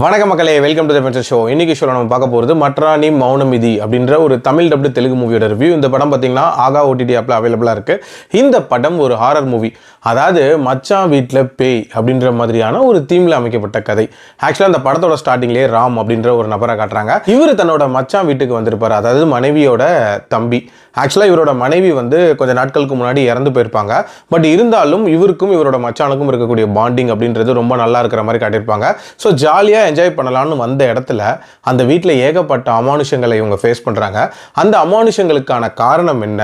வணக்க மக்களே, welcome to the பென்சர் show. இன்னைக்கு ஷோல நம்ம பார்க்க போகிறது மட்ராணி மௌனமிதி அப்படின்ற ஒரு தமிழ் டப்டு தெலுங்கு மூவியோட ரிவ்யூ. இந்த படம் பார்த்தீங்கன்னா ஆகா ஓடிடி ஆப்பில் அவைலபிளாக இருக்குது. இந்த படம் ஒரு ஹாரர் மூவி, அதாவது மச்சான் வீட்டில் பேய் அப்படின்ற மாதிரியான ஒரு தீமில் அமைக்கப்பட்ட கதை. ஆக்சுவலாக அந்த படத்தோட ஸ்டார்டிங்லேயே ராம் அப்படின்ற ஒரு நபரை காட்டுறாங்க. இவர் தன்னோட மச்சான் வீட்டுக்கு வந்திருப்பார், அதாவது மனைவியோட தம்பி. ஆக்சுவலாக இவரோட மனைவி கொஞ்சம் நாட்களுக்கு முன்னாடி இறந்து போயிருப்பாங்க. பட் இருந்தாலும் இவருக்கும் இவரோட மச்சானுக்கும் இருக்கக்கூடிய பாண்டிங் அப்படின்றது ரொம்ப நல்லா இருக்கிற மாதிரி காட்டியிருப்பாங்க. ஸோ ஜாலியாக என்ஜாய் பண்ணலான்னு வந்த இடத்துல அந்த வீட்டில் ஏகப்பட்ட அமானுஷங்களை இவங்க ஃபேஸ் பண்ணுறாங்க. அந்த அமானுஷங்களுக்கான காரணம் என்ன,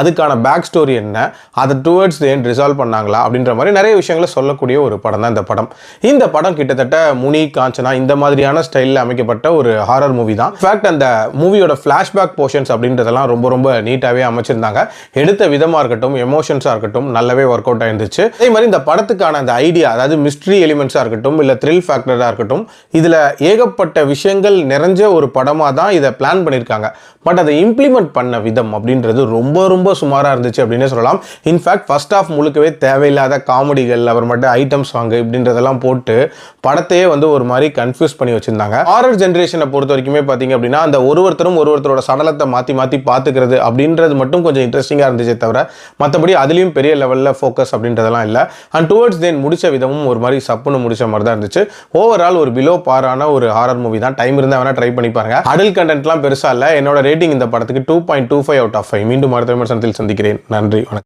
அதுக்கான பேக் ஸ்டோரி என்ன, அதை டுவர்ட்ஸ் தி எண்ட் ரிசால்வ் பண்ணாங்களா அப்படின்ற மாதிரி நிறைய விஷயங்களை சொல்லக்கூடிய ஒரு படம் தான் இந்த படம். இந்த படம் கிட்டத்தட்ட முனி காஞ்சனா இந்த மாதிரியான ஸ்டைலில் அமைக்கப்பட்ட ஒரு ஹாரர் மூவி தான். இன்ஃபேக்ட் அந்த மூவியோட ஃப்ளாஷ்பேக் போர்ஷன்ஸ் அப்படின்றதெல்லாம் ரொம்ப ரொம்ப நீட்டாகவே அமைச்சிருந்தாங்க. எடுத்த விதமாக இருக்கட்டும், எமோஷன்ஸாக இருக்கட்டும், நல்லாவே ஒர்க் அவுட் ஆயிருந்துச்சு. அதே மாதிரி இந்த படத்துக்கான அந்த ஐடியா, அதாவது மிஸ்ட்ரி எலிமெண்ட்ஸாக இருக்கட்டும், இல்லை த்ரில் ஃபேக்டராக இருக்கட்டும், இதில் ஏகப்பட்ட விஷயங்கள் நிறைஞ்ச ஒரு படமாக தான் இதை பிளான் பண்ணியிருக்காங்க. பட் அதை இம்ப்ளிமெண்ட் பண்ண விதம் அப்படின்றது ரொம்ப ரொம்ப சுமாராக இருந்துச்சு அப்படின்னே சொல்லலாம். இன்ஃபேக்ட் ஃபர்ஸ்ட் ஆஃப் முழுக்கவே தேவையில்லாத காமெடிகள், அப்புறமேட்டு ஐட்டம் சாங் இப்படின்றதெல்லாம் போட்டு படத்தையே ஒரு மாதிரி கன்ஃபியூஸ் பண்ணி வச்சிருந்தாங்க. ஹாரர் ஜென்ரேஷனை பொறுத்த வரைக்குமே பார்த்தீங்க அப்படின்னா அந்த ஒருவருத்தரோட சடலத்தை மாற்றி மாற்றி பார்த்துக்கிறது அப்படின்றது மட்டும் கொஞ்சம் இன்ட்ரெஸ்டிங்காக இருந்துச்சே தவிர மற்றபடி அதுலேயும் பெரிய லெவலில் ஃபோக்கஸ் அப்படின்றதெல்லாம் இல்லை. அண்ட் டுவர்ட்ஸ் தென் முடிச்ச விதமும் ஒரு மாதிரி சப்புன்னு முடிச்ச மாதிரி தான் இருந்துச்சு. ஓவரால் ஒரு பிலோ பாரான ஒரு ஹாரர் மூவி தான். டைம் இருந்தால் வேணா ட்ரை பண்ணி பாருங்க. அடல்ட் கண்டென்ட்லாம் பெருசாக இல்லை. என்னோட ரேட்டிங் இந்த படத்துக்கு 2.25 out of 5. மீண்டும் அடுத்த விமர்சனத்தில் சந்திக்கிறேன். நன்றி, வணக்கம்.